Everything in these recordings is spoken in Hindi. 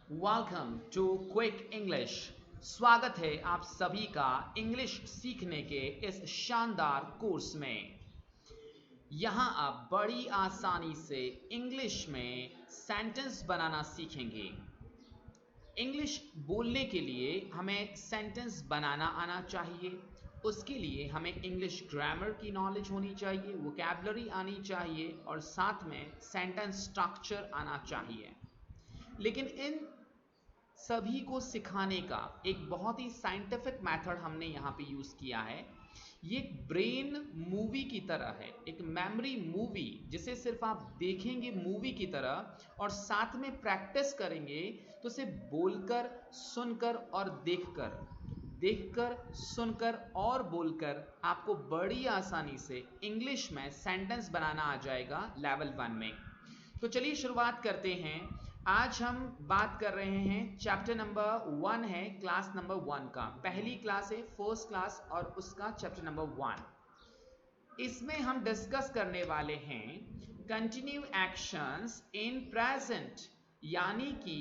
Welcome to quick English. स्वागत है आप सभी का इंग्लिश सीखने के इस शानदार कोर्स में। यहाँ आप बड़ी आसानी से इंग्लिश में सेंटेंस बनाना सीखेंगे। इंग्लिश बोलने के लिए हमें सेंटेंस बनाना आना चाहिए। उसके लिए हमें इंग्लिश ग्रामर की नॉलेज होनी चाहिए, वोकैबुलरी आनी चाहिए और साथ में सेंटेंस स्ट्रक्चर आना चाहिए। लेकिन इन सभी को सिखाने का एक बहुत ही साइंटिफिक मेथड हमने यहाँ पे यूज़ किया है। ये एक ब्रेन मूवी की तरह है, एक मेमोरी मूवी जिसे सिर्फ आप देखेंगे मूवी की तरह और साथ में प्रैक्टिस करेंगे तो उसे बोलकर, सुनकर और देखकर, सुनकर और बोलकर आपको बड़ी आसानी से इंग्लिश में सेंटेंस बनाना आ जाएगा लेवल 1 में। तो चलिए शुरुआत करते हैं। आज हम बात कर रहे हैं चैप्टर नंबर 1 है, क्लास नंबर 1 का। पहली क्लास है, फर्स्ट क्लास और उसका चैप्टर नंबर 1। इसमें हम डिस्कस करने वाले हैं कंटिन्यू एक्शंस इन प्रेजेंट, यानी कि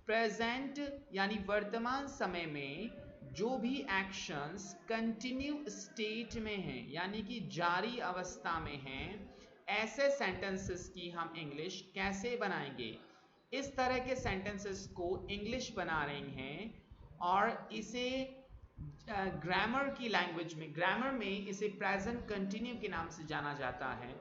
प्रेजेंट यानी वर्तमान समय में जो भी एक्शंस कंटिन्यू स्टेट में हैं यानी कि जारी अवस्था में हैं, ऐसे सेंटेंसेस की हम इंग्लिश कैसे बनाएंगे। इस तरह के सेंटेंसेस को इंग्लिश बना रहे हैं और इसे ग्रामर की लैंग्वेज में, ग्रामर में इसे प्रेजेंट कंटिन्यू के नाम से जाना जाता है।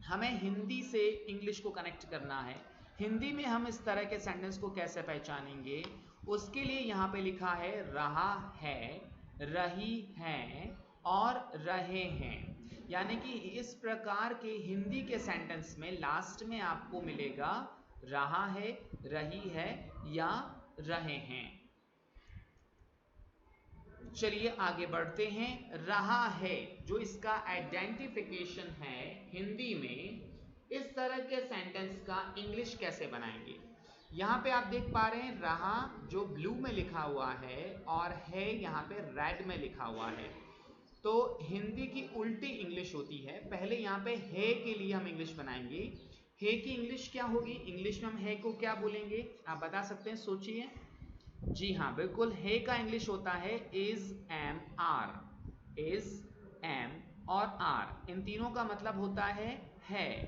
हमें हिंदी से इंग्लिश को कनेक्ट करना है। हिंदी में हम इस तरह के सेंटेंस को कैसे पहचानेंगे, उसके लिए यहाँ पे लिखा है रहा है, रही है और रहे हैं। यानी कि इस प्रकार के हिंदी के सेंटेंस में लास्ट में आपको मिलेगा रहा है, रही है या रहे हैं। चलिए आगे बढ़ते हैं। रहा है जो इसका आइडेंटिफिकेशन है हिंदी में, इस तरह के सेंटेंस का इंग्लिश कैसे बनाएंगे। यहाँ पे आप देख पा रहे हैं रहा जो ब्लू में लिखा हुआ है और है यहाँ पे रेड में लिखा हुआ है। तो हिंदी की उल्टी इंग्लिश होती है। पहले यहाँ पे है के लिए हम इंग्लिश बनाएंगे। है की इंग्लिश क्या होगी, इंग्लिश में हम है को क्या बोलेंगे, आप बता सकते हैं, सोचिए। जी हाँ, बिल्कुल, है का इंग्लिश होता है is, am, are. Is, am और आर, इन तीनों का मतलब होता है।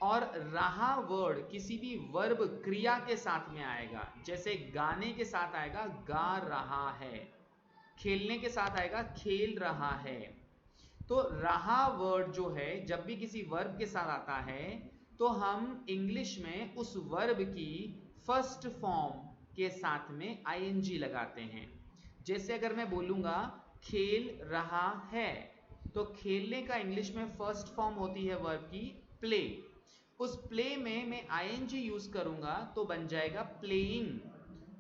और रहा वर्ड किसी भी वर्ब क्रिया के साथ में आएगा, जैसे गाने के साथ आएगा गा रहा है, खेलने के साथ आएगा खेल रहा है। तो रहा वर्ड जो है जब भी किसी वर्ब के साथ आता है तो हम इंग्लिश में उस वर्ब की फर्स्ट फॉर्म के साथ में आईएनजी लगाते हैं। जैसे अगर मैं बोलूँगा खेल रहा है, तो खेलने का इंग्लिश में फर्स्ट फॉर्म होती है वर्ब की प्ले। उस प्ले में मैं आईएनजी यूज करूँगा तो बन जाएगा प्लेइंग।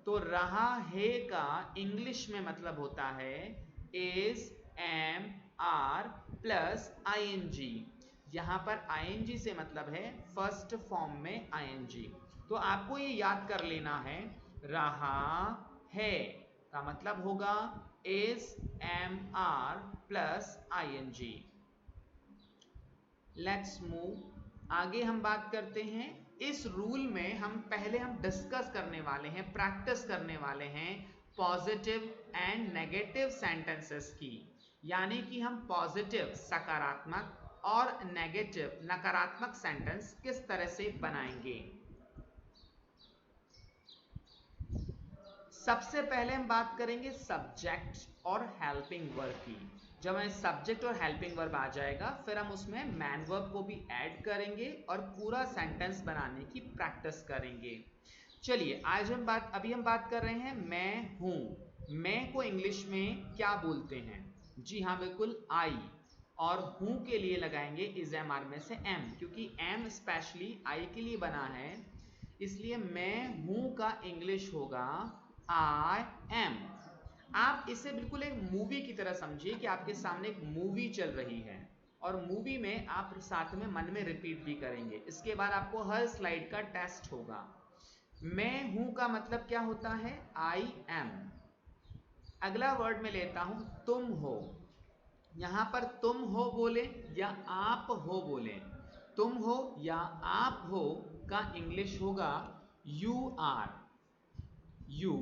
तो रहा है का इंग्लिश में मतलब होता है is, am, are plus ING. यहाँ पर आईएनजी से मतलब है फर्स्ट फॉर्म में आईएनजी। तो आपको ये याद कर लेना है, रहा है का मतलब होगा is, am, are plus ING. Let's move, आगे हम बात करते हैं। इस रूल में हम डिस्कस करने वाले हैं, प्रैक्टिस करने वाले हैं पॉजिटिव एंड नेगेटिव सेंटेंसेस की। यानी कि हम पॉजिटिव सकारात्मक और नेगेटिव नकारात्मक सेंटेंस किस तरह से बनाएंगे। सबसे पहले हम बात करेंगे सब्जेक्ट और हेल्पिंग वर्ब की। जब हमें सब्जेक्ट और हेल्पिंग वर्ब आ जाएगा फिर हम उसमें मैन वर्ब को भी ऐड करेंगे और पूरा सेंटेंस बनाने की प्रैक्टिस करेंगे। चलिए अभी हम बात कर रहे हैं मैं हूं। मैं को इंग्लिश में क्या बोलते हैं, जी हाँ बिल्कुल आई। और हूं के लिए लगाएंगे इज, एम, आर में से एम, क्योंकि एम स्पेशली आई के लिए बना है, इसलिए मैं हूं का इंग्लिश होगा आई एम। आप इसे बिल्कुल एक मूवी की तरह समझिए कि आपके सामने एक मूवी चल रही है और मूवी में आप साथ में मन में रिपीट भी करेंगे। इसके बाद आपको हर स्लाइड का टेस्ट होगा। मैं हूं का मतलब क्या होता है, आई एम। अगला वर्ड में लेता हूं तुम हो। यहां पर तुम हो बोले या आप हो बोले, तुम हो या आप हो का इंग्लिश होगा you are. You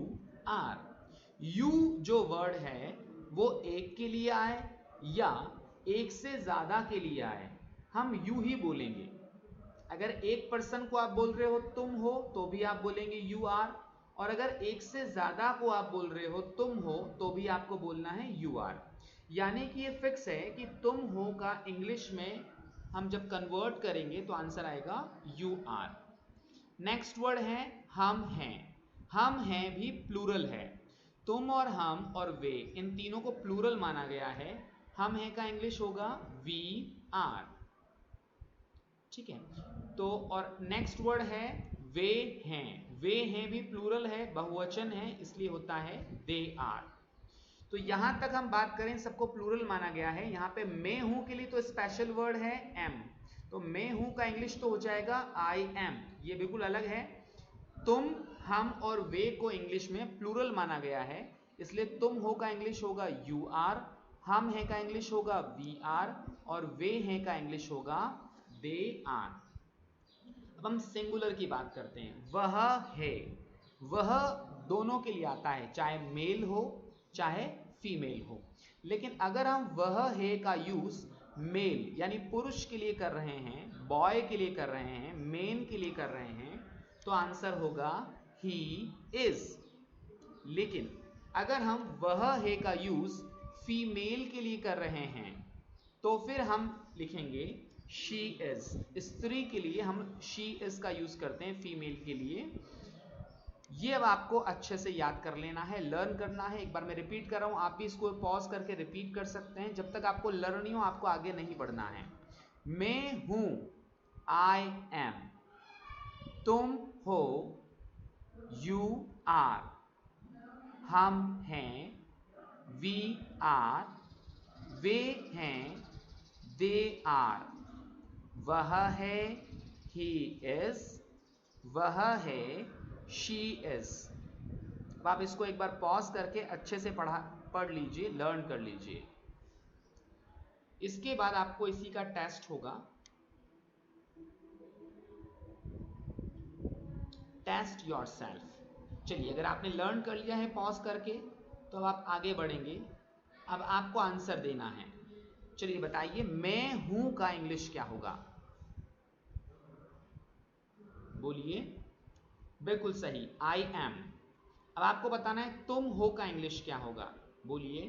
are. You जो वर्ड है वो एक के लिए आए या एक से ज्यादा के लिए आए, हम यू ही बोलेंगे। अगर एक पर्सन को आप बोल रहे हो तुम हो तो भी आप बोलेंगे यू आर, और अगर एक से ज्यादा को आप बोल रहे हो तुम हो तो भी आपको बोलना है यू आर। यानी कि ये फिक्स है कि तुम हो का इंग्लिश में हम जब कन्वर्ट करेंगे तो आंसर आएगा यू आर। नेक्स्ट वर्ड है हम हैं। हम हैं भी प्लूरल है। तुम और हम और वे, इन तीनों को प्लूरल माना गया है। हम हैं का इंग्लिश होगा वी आर। ठीक है, तो और नेक्स्ट वर्ड है वे हैं। वे हैं भी प्लूरल है, बहुवचन है, इसलिए होता है दे आर। तो यहां तक हम बात करें सबको प्लूरल माना गया है। यहां पे मैं हूं के लिए तो स्पेशल वर्ड है एम, तो मैं हूं का इंग्लिश तो हो जाएगा आई एम, ये बिल्कुल अलग है। तुम, हम और वे को इंग्लिश में प्लूरल माना गया है, इसलिए तुम हो का इंग्लिश होगा यू आर, हम है का इंग्लिश होगा वी आर, और वे हैं का इंग्लिश होगा दे आर। अब हम सिंगुलर की बात करते हैं। वह है, वह दोनों के लिए आता है, चाहे मेल हो चाहे फीमेल हो। लेकिन अगर हम वह है का यूज मेल यानी पुरुष के लिए कर रहे हैं, बॉय के लिए कर रहे हैं, मेन के लिए कर रहे हैं, तो आंसर होगा ही इज। लेकिन अगर हम वह है का यूज फीमेल के लिए कर रहे हैं तो फिर हम लिखेंगे शी इज। स्त्री के लिए हम शी इज का यूज करते हैं, फीमेल के लिए। ये अब आपको अच्छे से याद कर लेना है, लर्न करना है। एक बार मैं रिपीट कर रहा हूं, आप भी इसको पॉज करके रिपीट कर सकते हैं। जब तक आपको लर्न नहीं हो आपको आगे नहीं बढ़ना है। मैं हूं आई एम, तुम हो यू आर, हम हैं वी आर, वे हैं दे आर, वह है ही इज, वह है शी इज। अब आप इसको एक बार पॉज करके अच्छे से पढ़ लीजिए, लर्न कर लीजिए। इसके बाद आपको इसी का टेस्ट होगा, टेस्ट योरसेल्फ। चलिए, अगर आपने लर्न कर लिया है पॉज करके तो अब आप आगे बढ़ेंगे। अब आपको आंसर देना है। चलिए बताइए, मैं हूं का इंग्लिश क्या होगा? बोलिए। बिल्कुल सही, आई एम। अब आपको बताना है तुम हो का इंग्लिश क्या होगा? बोलिए।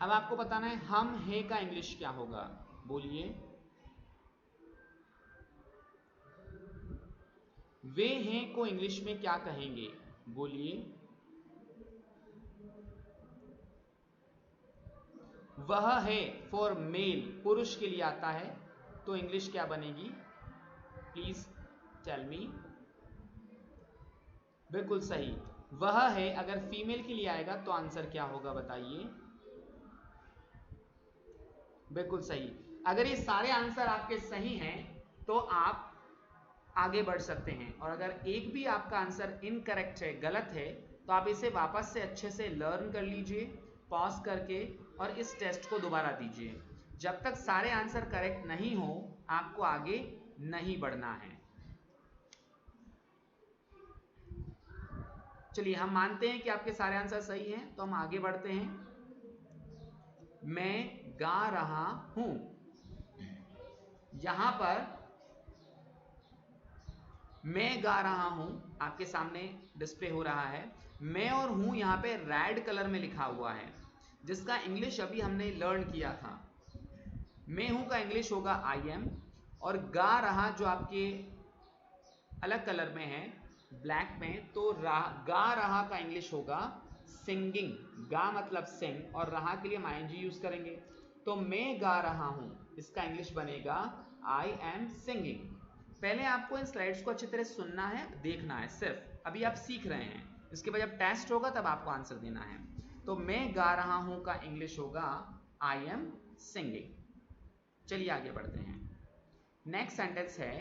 अब आपको बताना है हम है का इंग्लिश क्या होगा? बोलिए। वे हैं को इंग्लिश में क्या कहेंगे? बोलिए। वह है फॉर मेल, पुरुष के लिए आता है, तो इंग्लिश क्या बनेगी? Please tell me. बिल्कुल सही, वह है अगर फीमेल के लिए आएगा तो आंसर क्या होगा बताइए? बिल्कुल सही। अगर ये सारे आंसर आपके सही हैं तो आप आगे बढ़ सकते हैं, और अगर एक भी आपका आंसर इनकरेक्ट है, गलत है, तो आप इसे वापस से अच्छे से लर्न कर लीजिए पॉज करके, और इस टेस्ट को दोबारा दीजिए। जब तक सारे आंसर करेक्ट नहीं हो आपको आगे नहीं बढ़ना है। चलिए, हम मानते हैं कि आपके सारे आंसर सही हैं, तो हम आगे बढ़ते हैं। मैं गा रहा हूं, यहां पर मैं गा रहा हूं आपके सामने डिस्प्ले हो रहा है। मैं और हूं यहां पे रेड कलर में लिखा हुआ है, जिसका इंग्लिश अभी हमने लर्न किया था। मैं हूं का इंग्लिश होगा आई एम, और गा रहा जो आपके अलग कलर में है, ब्लैक में, तो गा रहा का इंग्लिश होगा सिंगिंग। गा मतलब सिंग, और रहा के लिए हम आईएनजी यूज करेंगे। तो मैं गा रहा हूं, इसका इंग्लिश बनेगा आई एम सिंगिंग। पहले आपको इन स्लाइड्स को अच्छी तरह सुनना है, देखना है सिर्फ। अभी आप सीख रहे हैं, इसके बाद जब टेस्ट होगा तब आपको आंसर देना है। तो मैं गा रहा हूं का इंग्लिश होगा आई एम सिंगिंग। चलिए आगे बढ़ते हैं। नेक्स्ट सेंटेंस है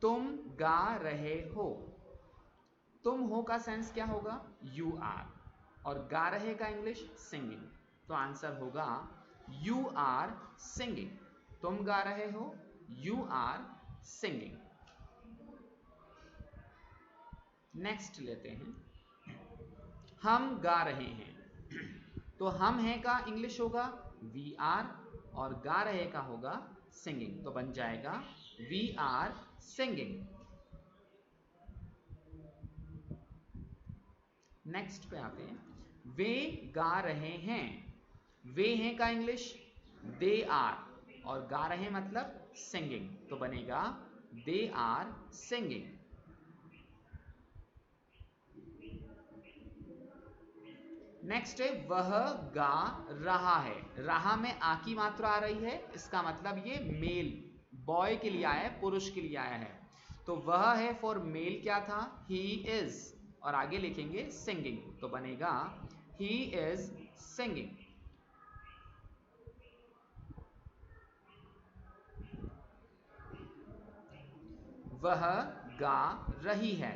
तुम गा रहे हो। तुम हो का सेंस क्या होगा? यू आर, और गा रहे का इंग्लिश सिंगिंग, तो आंसर होगा यू आर सिंगिंग। तुम गा रहे हो, यू आर सिंगिंग। नेक्स्ट लेते हैं, हम गा रहे हैं। तो हम हैं का इंग्लिश होगा वी आर, और गा रहे का होगा सिंगिंग, तो बन जाएगा वी आर सिंगिंग। नेक्स्ट पे आते हैं, वे गा रहे हैं। वे हैं का इंग्लिश दे आर, और गा रहे मतलब सिंगिंग, तो बनेगा दे आर सिंगिंग। नेक्स्ट है वह गा रहा है। रहा में आ की मात्रा आ रही है, इसका मतलब ये मेल बॉय के लिए आया है, पुरुष के लिए आया है। तो वह है फॉर मेल क्या था, ही इज, और आगे लिखेंगे सिंगिंग, तो बनेगा ही इज सिंगिंग। वह गा रही है।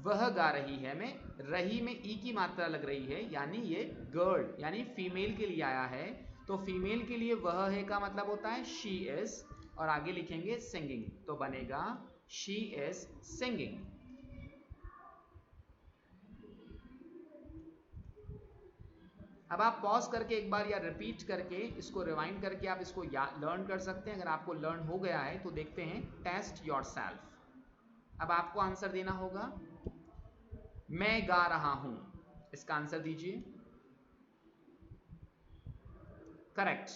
वह गा रही है में रही में ई की मात्रा लग रही है, यानी ये गर्ल यानी फीमेल के लिए आया है। तो फीमेल के लिए वह है का मतलब होता है शी इज, और आगे लिखेंगे सिंगिंग, तो बनेगा शी इज सिंगिंग। अब आप पॉज करके एक बार या रिपीट करके इसको रिवाइंड करके आप इसको लर्न कर सकते हैं। अगर आपको लर्न हो गया है तो देखते हैं, टेस्ट योरसेल्फ। अब आपको आंसर देना होगा, मैं गा रहा हूं, इसका आंसर दीजिए। करेक्ट।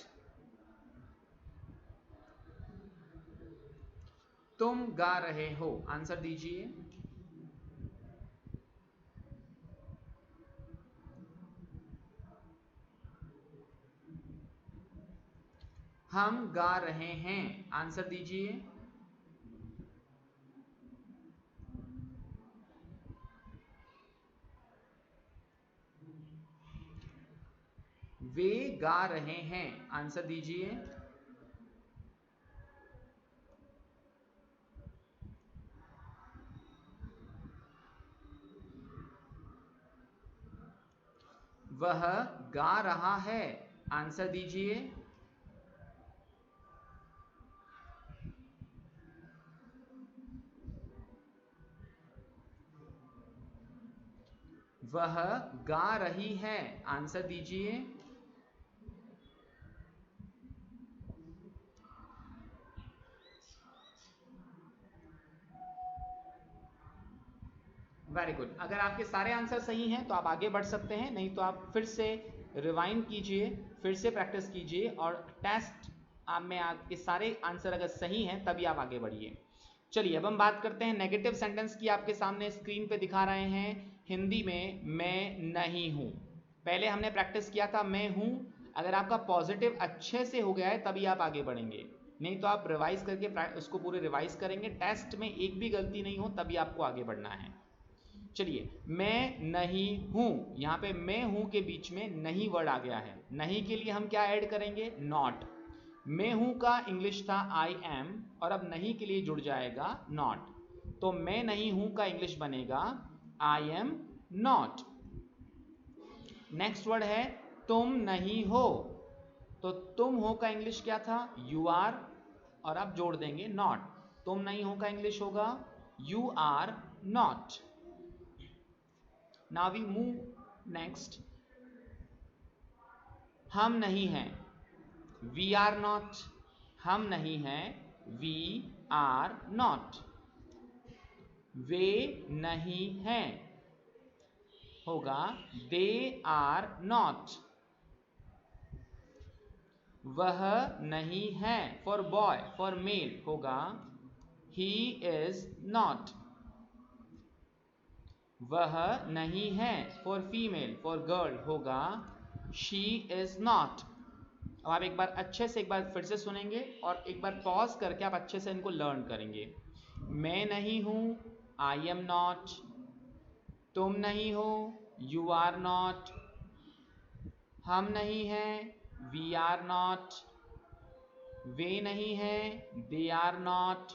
तुम गा रहे हो, आंसर दीजिए। हम गा रहे हैं, आंसर दीजिए। वे गा रहे हैं, आंसर दीजिए। वह गा रहा है, आंसर दीजिए। वह गा रही है, आंसर दीजिए। Very good. अगर आपके सारे आंसर सही हैं तो आप आगे बढ़ सकते हैं, नहीं तो आप फिर से रिवाइंड कीजिए, फिर से प्रैक्टिस कीजिए, और टेस्ट आप में आपके सारे आंसर अगर सही हैं तभी आप आगे बढ़िए। चलिए अब हम बात करते हैं नेगेटिव सेंटेंस की। आपके सामने स्क्रीन पे दिखा रहे हैं हिंदी में, मैं नहीं हूं। पहले हमने प्रैक्टिस किया था मैं हूं। अगर आपका पॉजिटिव अच्छे से हो गया है तभी आप आगे बढ़ेंगे, नहीं तो आप रिवाइज करके उसको पूरे रिवाइज करेंगे, टेस्ट में एक भी गलती नहीं हो तभी आपको आगे बढ़ना है। चलिए, मैं नहीं हूं, यहां पे मैं हूं के बीच में नहीं वर्ड आ गया है। नहीं के लिए हम क्या ऐड करेंगे, नॉट। मैं हूं का इंग्लिश था आई एम, और अब नहीं के लिए जुड़ जाएगा नॉट, तो मैं नहीं हूं का इंग्लिश बनेगा आई एम नॉट। नेक्स्ट वर्ड है तुम नहीं हो, तो तुम हो का इंग्लिश क्या था, यू आर, और अब जोड़ देंगे नॉट। तुम नहीं हो का इंग्लिश होगा you are not. Now we move next. हम नहीं हैं, we are not. हम नहीं हैं, we are not. वे नहीं हैं होगा they are not. वह नहीं है for boy, for male होगा he is not. वह नहीं है for female, for girl होगा she is not. अब आप एक बार अच्छे से एक बार फिर से सुनेंगे और एक बार पॉज करके आप अच्छे से इनको लर्न करेंगे। मैं नहीं हूं, आई एम नॉट। तुम नहीं हो, यू आर नॉट। हम नहीं हैं, वी आर नॉट। वे नहीं हैं, दे आर नॉट।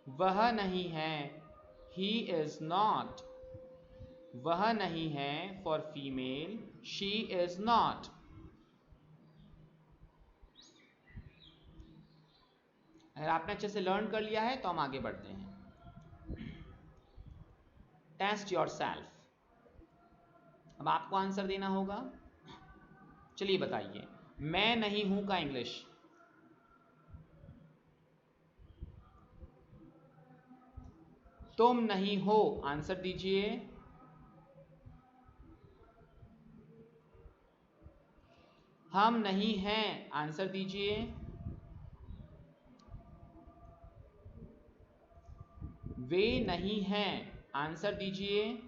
वह नहीं है, ही इज नॉट। वह नहीं है for female, she is not. अगर आपने अच्छे से लर्न कर लिया है तो हम आगे बढ़ते हैं। Test yourself. अब आपको आंसर देना होगा। चलिए बताइए, मैं नहीं हूं का इंग्लिश। तुम नहीं हो, आंसर दीजिए। हम नहीं हैं, आंसर दीजिए। वे नहीं हैं, आंसर दीजिए।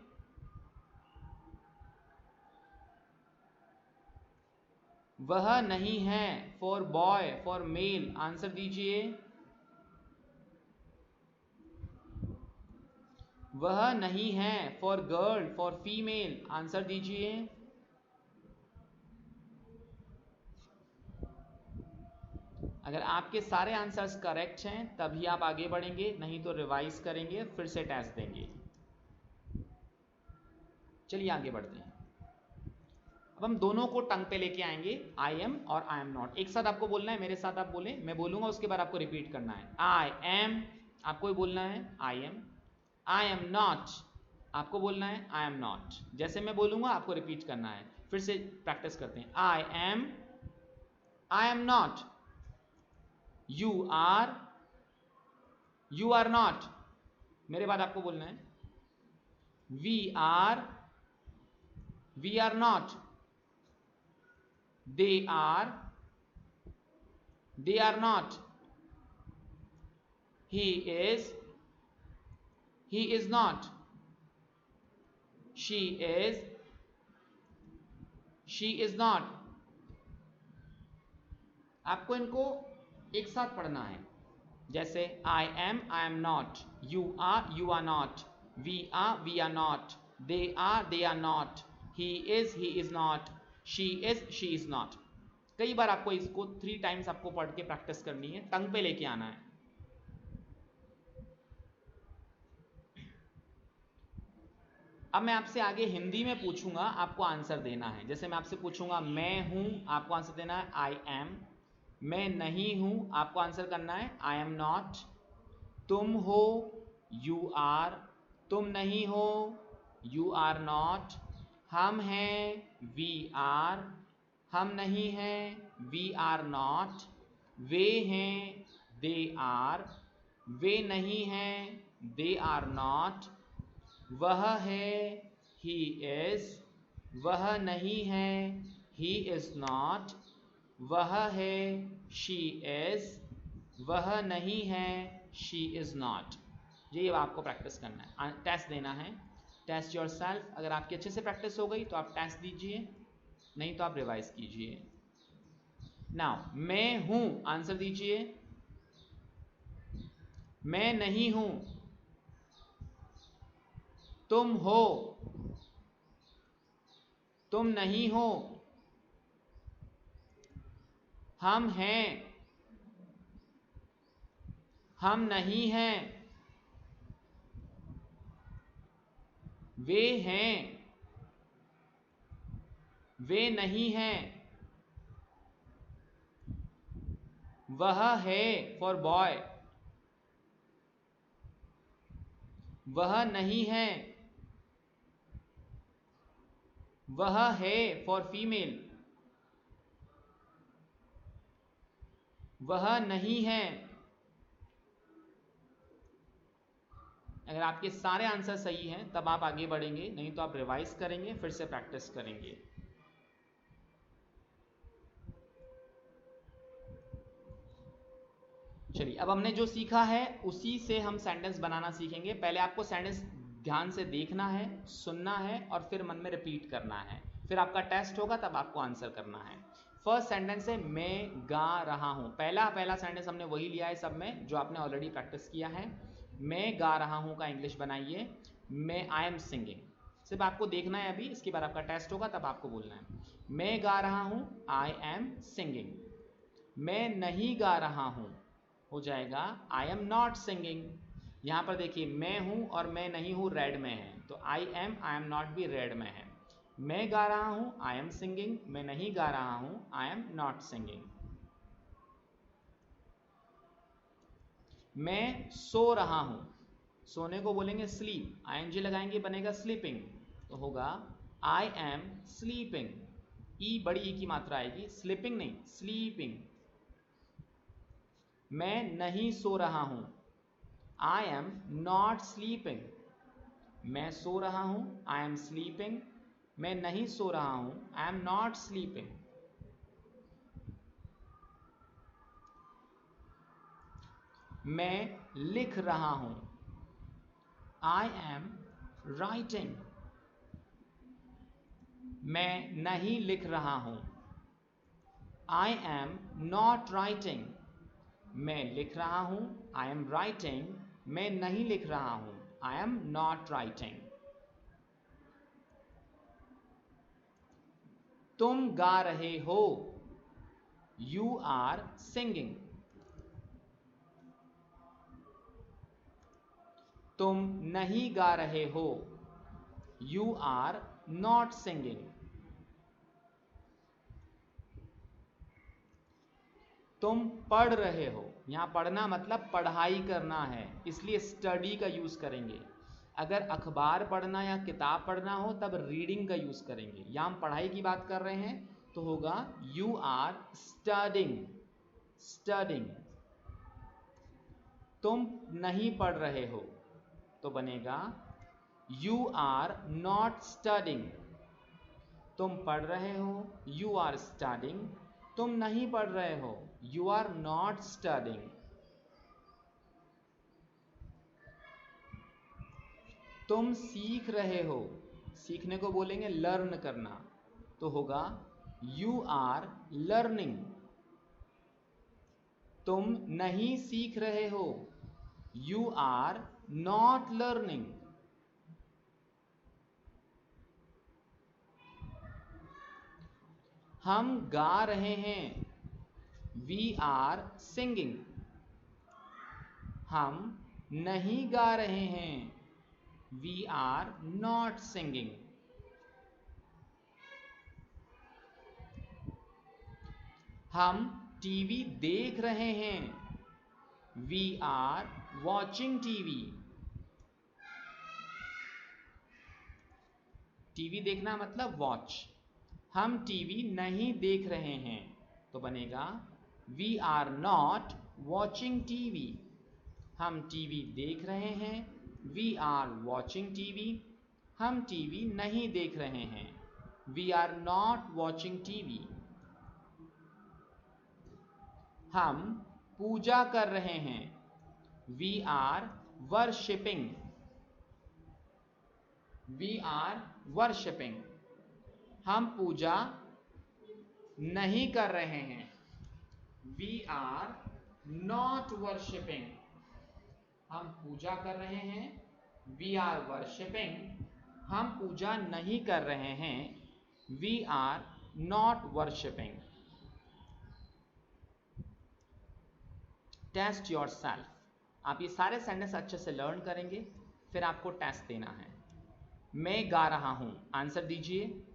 वह नहीं है, for boy, for male, answer दीजिए। वह नहीं है, for girl, for female, answer दीजिए। अगर आपके सारे आंसर्स करेक्ट हैं तभी आप आगे बढ़ेंगे, नहीं तो रिवाइज करेंगे, फिर से टेस्ट देंगे। चलिए आगे बढ़ते हैं। अब हम दोनों को टंग पे लेके आएंगे, आई एम और आई एम नॉट। एक साथ आपको बोलना है, मेरे साथ आप बोले, मैं बोलूंगा उसके बाद आपको रिपीट करना है। आई एम, आपको ही बोलना है I am. I am not, आपको बोलना है आई एम नॉट। जैसे मैं बोलूंगा आपको रिपीट करना है। फिर से प्रैक्टिस करते हैं। I am not, you are not, मेरे बाद आपको बोलना है we are not, they are not, he is not, she is not। आपको इनको एक साथ पढ़ना है। जैसे I am not, you are not, we are not, they are not, he is not, she is not. कई बार आपको इसको 3 टाइम्स आपको पढ़ के प्रैक्टिस करनी है, टंग पे लेके आना है। अब मैं आपसे आगे हिंदी में पूछूंगा, आपको आंसर देना है। जैसे मैं आपसे पूछूंगा मैं हूं, आपको आंसर देना है आई एम। मैं नहीं हूं, आपको आंसर करना है आई एम नॉट। तुम हो, यू आर, तुम नहीं हो, यू आर नॉट। हम हैं, वी आर, हम नहीं हैं, वी आर नॉट। वे हैं, दे आर, वे नहीं हैं, दे आर नॉट। वह है, ही इज, वह नहीं है, ही इज नॉट। वह है, शी इज, वह नहीं है, शी इज नॉट। ये आपको प्रैक्टिस करना है, टेस्ट देना है। Test yourself. अगर आपकी अच्छे से प्रैक्टिस हो गई तो आप टेस्ट दीजिए, नहीं तो आप रिवाइज कीजिए। नाउ मैं हूं, आंसर दीजिए। मैं नहीं हूं, तुम हो, तुम नहीं हो, हम हैं, हम नहीं हैं, वे हैं, वे नहीं हैं, वह है, फॉर बॉय, वह नहीं है, वह है, फॉर फीमेल, वह नहीं है। अगर आपके सारे आंसर सही हैं तब आप आगे बढ़ेंगे, नहीं तो आप रिवाइज करेंगे, फिर से प्रैक्टिस करेंगे। चलिए, अब हमने जो सीखा है उसी से हम सेंटेंस बनाना सीखेंगे। पहले आपको सेंटेंस ध्यान से देखना है, सुनना है और फिर मन में रिपीट करना है। फिर आपका टेस्ट होगा, तब आपको आंसर करना है। फर्स्ट सेंटेंस है मैं गा रहा हूं। पहला सेंटेंस हमने वही लिया है सब में जो आपने ऑलरेडी प्रैक्टिस किया है। मैं गा रहा हूं का इंग्लिश बनाइए, मैं आई एम सिंगिंग। सिर्फ आपको देखना है अभी, इसके बाद आपका टेस्ट होगा, तब आपको बोलना है मैं गा रहा हूं, आई एम सिंगिंग। मैं नहीं गा रहा हूं हो जाएगा आई एम नॉट सिंगिंग। यहां पर देखिए मैं हूं और मैं नहीं हूं रेड में है, तो आई एम नॉट भी रेड में है। मैं गा रहा हूं, आई एम सिंगिंग। मैं नहीं गा रहा हूं, आई एम नॉट सिंगिंग। मैं सो रहा हूं, सोने को बोलेंगे स्लीप, आईएनजी लगाएंगे बनेगा स्लीपिंग, तो होगा आई एम स्लीपिंग। ई बड़ी ई की मात्रा आएगी, स्लीपिंग नहीं, स्लीपिंग। मैं नहीं सो रहा हूं, आई एम नॉट स्लीपिंग। मैं सो रहा हूं, आई एम स्लीपिंग। मैं नहीं सो रहा हूं, आई एम नॉट स्लीपिंग। मैं लिख रहा हूं, आई एम राइटिंग। मैं नहीं लिख रहा हूं, आई एम नॉट राइटिंग। मैं लिख रहा हूं, आई एम राइटिंग। मैं नहीं लिख रहा हूं, आई एम नॉट राइटिंग। तुम गा रहे हो, यू आर सिंगिंग। तुम नहीं गा रहे हो, यू आर नॉट सिंगिंग। तुम पढ़ रहे हो, यहां पढ़ना मतलब पढ़ाई करना है, इसलिए स्टडी का यूज करेंगे। अगर अखबार पढ़ना या किताब पढ़ना हो तब रीडिंग का यूज करेंगे। यहां हम पढ़ाई की बात कर रहे हैं तो होगा यू आर स्टडिंग, स्टडिंग। तुम नहीं पढ़ रहे हो तो बनेगा यू आर नॉट स्टडिंग। तुम पढ़ रहे हो, यू आर स्टडिंग। तुम नहीं पढ़ रहे हो, यू आर नॉट स्टडिंग। तुम सीख रहे हो, सीखने को बोलेंगे लर्न करना, तो होगा यू आर लर्निंग। तुम नहीं सीख रहे हो, यू आर नॉट लर्निंग। हम गा रहे हैं, वी आर सिंगिंग। हम नहीं गा रहे हैं, वी आर नॉट सिंगिंग। हम टीवी देख रहे हैं, we are watching TV. TV देखना मतलब वॉच। हम टीवी नहीं देख रहे हैं तो बनेगा we are not watching TV. हम टीवी देख रहे हैं, वी आर वॉचिंग टीवी। हम टीवी नहीं देख रहे हैं, we are not watching TV. हम पूजा कर रहे हैं, we are worshipping. We are worshipping. हम पूजा नहीं कर रहे हैं, वी आर नॉट वर्शिपिंग। हम पूजा कर रहे हैं, वी आर वर्शिपिंग। हम पूजा नहीं कर रहे हैं, we are not worshipping. Test yourself. आप ये सारे सेंटेंस अच्छे से लर्न करेंगे, फिर आपको टेस्ट देना है। मैं गा रहा हूं, आंसर दीजिए।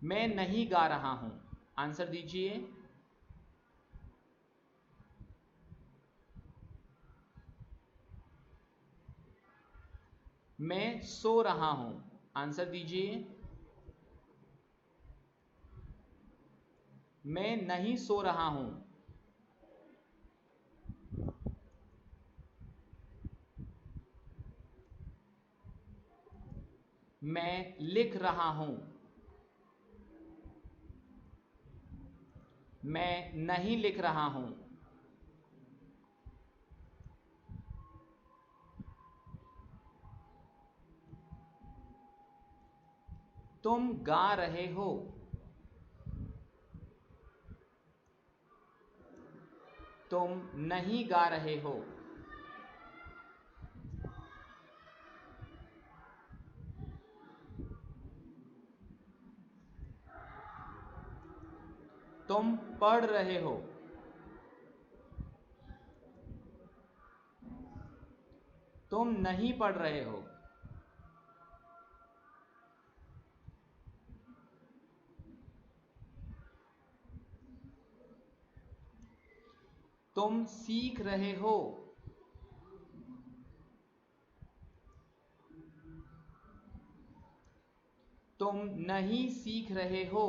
मैं नहीं गा रहा हूं, आंसर दीजिए। मैं सो रहा हूं, आंसर दीजिए। मैं नहीं सो रहा हूं। मैं लिख रहा हूं। मैं नहीं लिख रहा हूं। तुम गा रहे हो। तुम नहीं गा रहे हो। तुम पढ़ रहे हो। तुम नहीं पढ़ रहे हो। तुम सीख रहे हो। तुम नहीं सीख रहे हो।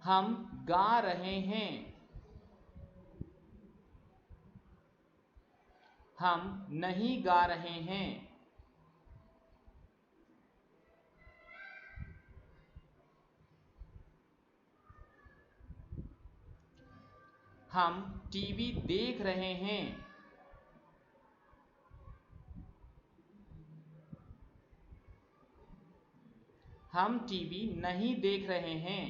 हम गा रहे हैं। हम नहीं गा रहे हैं। हम टीवी देख रहे हैं। हम टीवी नहीं देख रहे हैं।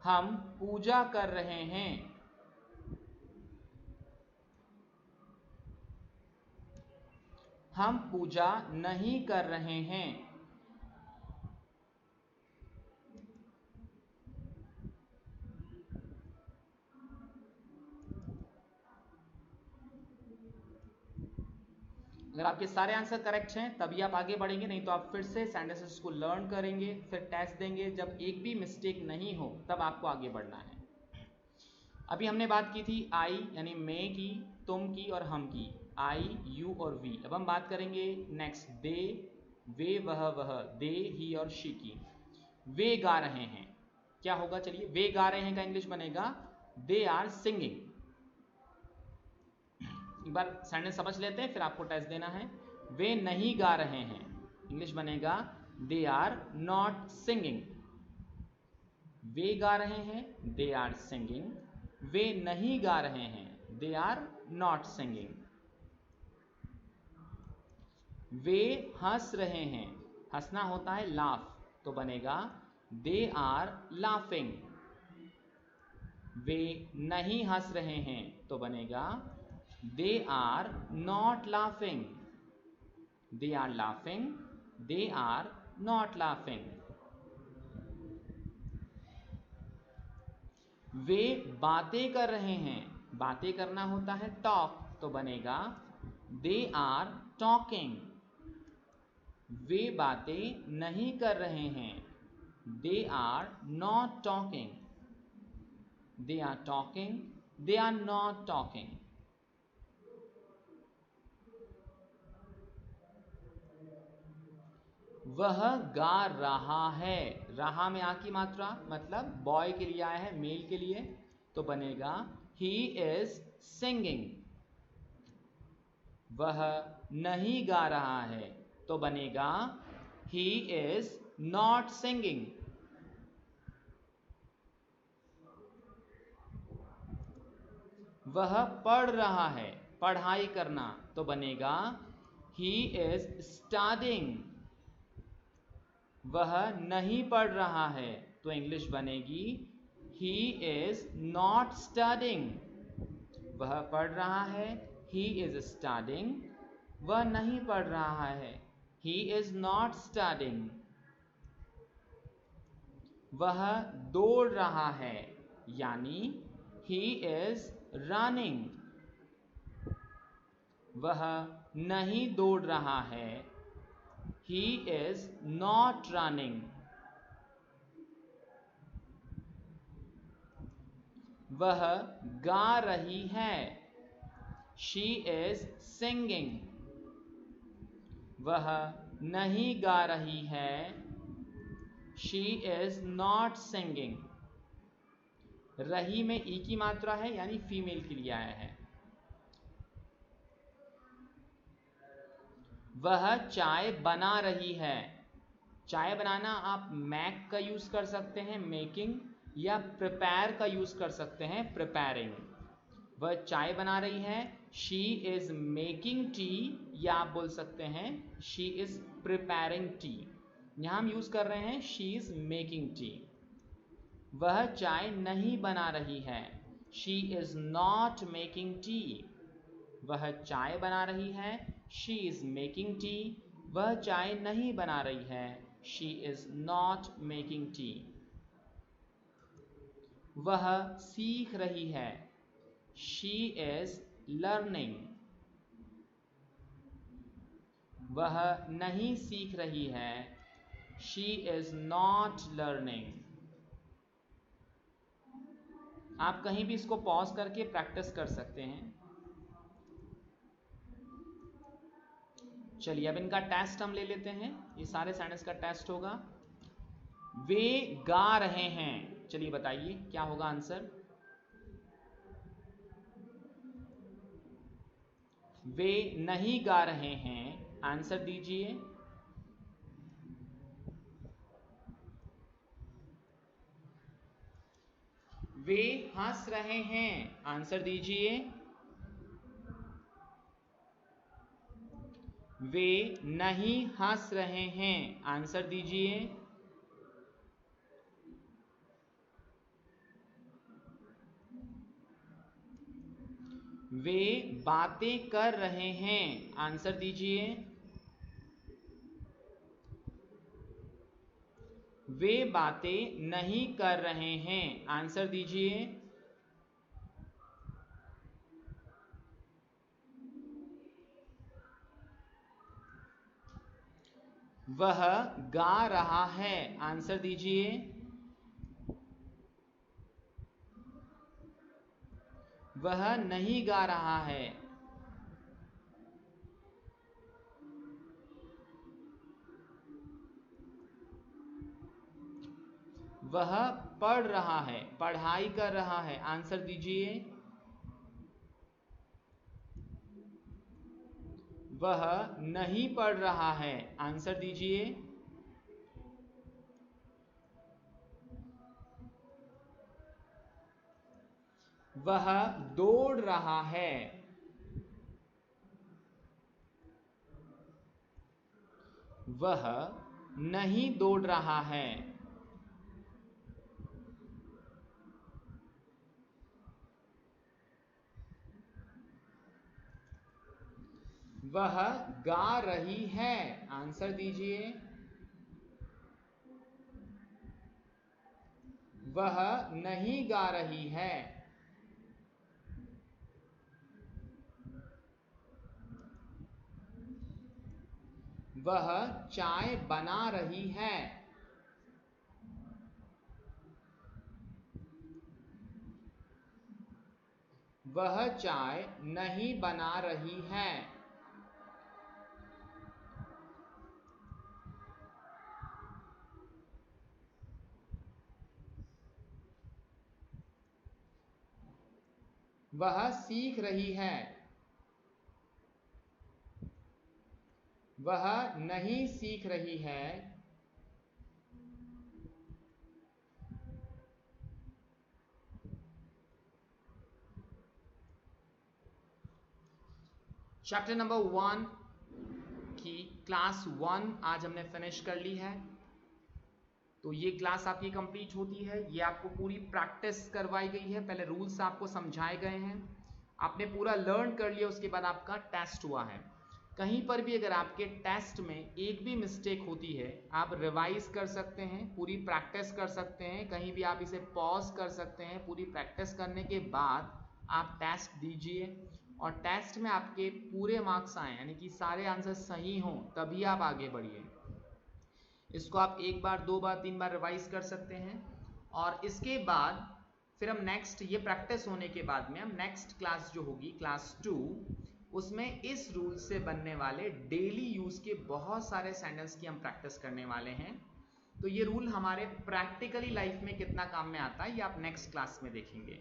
हम पूजा कर रहे हैं। हम पूजा नहीं कर रहे हैं। अगर आपके सारे आंसर करेक्ट हैं तभी आप आगे बढ़ेंगे, नहीं तो आप फिर से सेंटेंसेस को लर्न करेंगे, फिर टेस्ट देंगे। जब एक भी मिस्टेक नहीं हो तब आपको आगे बढ़ना है। अभी हमने बात की थी आई यानी मैं की, तुम की और हम की, आई, यू और वी। अब हम बात करेंगे नेक्स्ट दे, वे, वह, दे, ही और शी की। वे गा रहे हैं, क्या होगा? चलिए, वे गा रहे हैं का इंग्लिश बनेगा दे आर सिंगिंग। एक बार सेंटेंस समझ लेते हैं फिर आपको टेस्ट देना है। वे नहीं गा रहे हैं, इंग्लिश बनेगा दे आर नॉट सिंगिंग। वे गा रहे हैं, दे आर सिंगिंग। वे नहीं गा रहे हैं, दे आर नॉट सिंगिंग। वे हंस रहे हैं, हंसना होता है लाफ, तो बनेगा दे आर लाफिंग। वे नहीं हंस रहे हैं, तो बनेगा they are not laughing. They are laughing, they are not laughing. वे बातें कर रहे हैं, बातें करना होता है टॉक, तो बनेगा दे आर टॉकिंग। वे बातें नहीं कर रहे हैं, they are not talking. They are talking, they are not talking. वह गा रहा है, रहा में आ की मात्रा, मतलब बॉय के लिए आया है, मेल के लिए, तो बनेगा ही इज सिंगिंग। वह नहीं गा रहा है, तो बनेगा ही इज नॉट सिंगिंग। वह पढ़ रहा है, पढ़ाई करना, तो बनेगा ही इज स्टडिंग। वह नहीं पढ़ रहा है, तो इंग्लिश बनेगी ही इज नॉट स्टडिंग। वह पढ़ रहा है, ही इज स्टडिंग। वह नहीं पढ़ रहा है, ही इज नॉट स्टडिंग। वह दौड़ रहा है, यानी ही इज रनिंग। वह नहीं दौड़ रहा है, he is not running. वह गा रही है, she is singing. वह नहीं गा रही है, she is not singing. रही में ई की मात्रा है यानी फीमेल के लिए आया है। वह चाय बना रही है, चाय बनाना आप मैक का यूज कर सकते हैं मेकिंग, या प्रिपेयर का यूज कर सकते हैं प्रिपेयरिंग। वह चाय बना रही है, शी इज मेकिंग टी, या आप बोल सकते हैं शी इज प्रिपेयरिंग टी। यहां हम यूज कर रहे हैं शी इज मेकिंग टी। वह चाय नहीं बना रही है, she is not making tea. वह चाय बना रही है, शी इज मेकिंग टी। वह चाय नहीं बना रही है, she is not making tea. वह सीख रही है। She is learning. वह नहीं सीख रही है। She is not learning. आप कहीं भी इसको पॉज करके प्रैक्टिस कर सकते हैं। चलिए अब इनका टेस्ट हम ले लेते हैं। ये सारे सेंटेंस का टेस्ट होगा। वे गा रहे हैं। चलिए बताइए क्या होगा आंसर। वे नहीं गा रहे हैं। आंसर दीजिए। वे हंस रहे हैं। आंसर दीजिए। वे नहीं हंस रहे हैं। आंसर दीजिए। वे बातें कर रहे हैं। आंसर दीजिए। वे बातें नहीं कर रहे हैं। आंसर दीजिए। वह गा रहा है। आंसर दीजिए। वह नहीं गा रहा है। वह पढ़ रहा है, पढ़ाई कर रहा है। आंसर दीजिए। वह नहीं पढ़ रहा है। आंसर दीजिए। वह दौड़ रहा है। वह नहीं दौड़ रहा है। वह गा रही है। आंसर दीजिए। वह नहीं गा रही है। वह चाय बना रही है। वह चाय नहीं बना रही है। वह सीख रही है। वह नहीं सीख रही है। चैप्टर नंबर 1 की क्लास 1 आज हमने फिनिश कर ली है। तो ये क्लास आपकी कंप्लीट होती है। ये आपको पूरी प्रैक्टिस करवाई गई है। पहले रूल्स आपको समझाए गए हैं, आपने पूरा लर्न कर लिया। उसके बाद आपका टेस्ट हुआ है। कहीं पर भी अगर आपके टेस्ट में एक भी मिस्टेक होती है, आप रिवाइज कर सकते हैं, पूरी प्रैक्टिस कर सकते हैं। कहीं भी आप इसे पॉज कर सकते हैं। पूरी प्रैक्टिस करने के बाद आप टेस्ट दीजिए और टेस्ट में आपके पूरे मार्क्स आए, यानी कि सारे आंसर सही हों, तभी आप आगे बढ़िए। इसको आप एक बार, दो बार, तीन बार रिवाइज कर सकते हैं। और इसके बाद फिर हम नेक्स्ट, ये प्रैक्टिस होने के बाद में हम नेक्स्ट क्लास जो होगी क्लास 2, उसमें इस रूल से बनने वाले डेली यूज के बहुत सारे सेंटेंस की हम प्रैक्टिस करने वाले हैं। तो ये रूल हमारे प्रैक्टिकली लाइफ में कितना काम में आता है, ये आप नेक्स्ट क्लास में देखेंगे।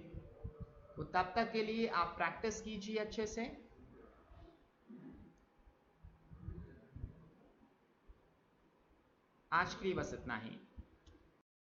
तो तब तक के लिए आप प्रैक्टिस कीजिए अच्छे से। आज के लिए बस इतना ही।